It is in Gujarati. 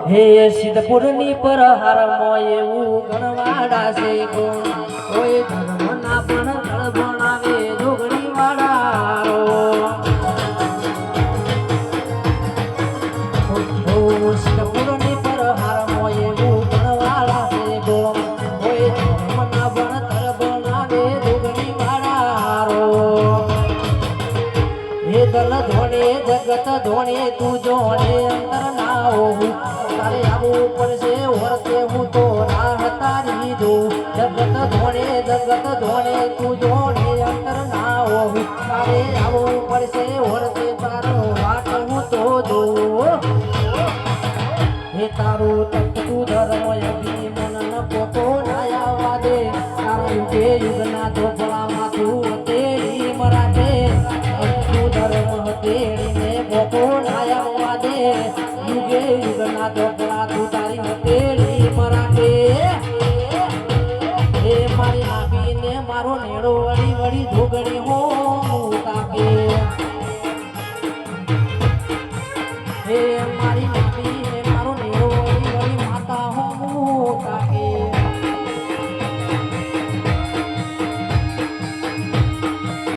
હે સિદ્ધપુરની પર હારમાં એવું ગણવાડા છે ગુણ કોઈ ધર્મના પણ તળ ભણાવે જોગણી વાળારો સિદ્ધપુરની પર હારમાં એવું ગણવાડા છે ગુણ કોઈ ધર્મના પણ તળ ભણાવે જોગણી વાળારો હે દલ ધોણે જગત ધોણે તું જોડે અંતર ના હોવું તારે આવવું પડશે વર્તે હું તો રાહ તારી દઉં જગત ધોણે તું જોડે અંતર ના હોવું તારે આવવું પડશે વર્તે તારો વાટ હું તો જોઉં હે તારું તત્તું ધર્મ અભિમન પોતો નાયા દે તારા યુગે યુગના ધોપડામાં તું તેડી મરાઠે ધર્મ હતેડીને બોકો નાયા દે યુગે યુગના ધોપડા તું તારી હતેડી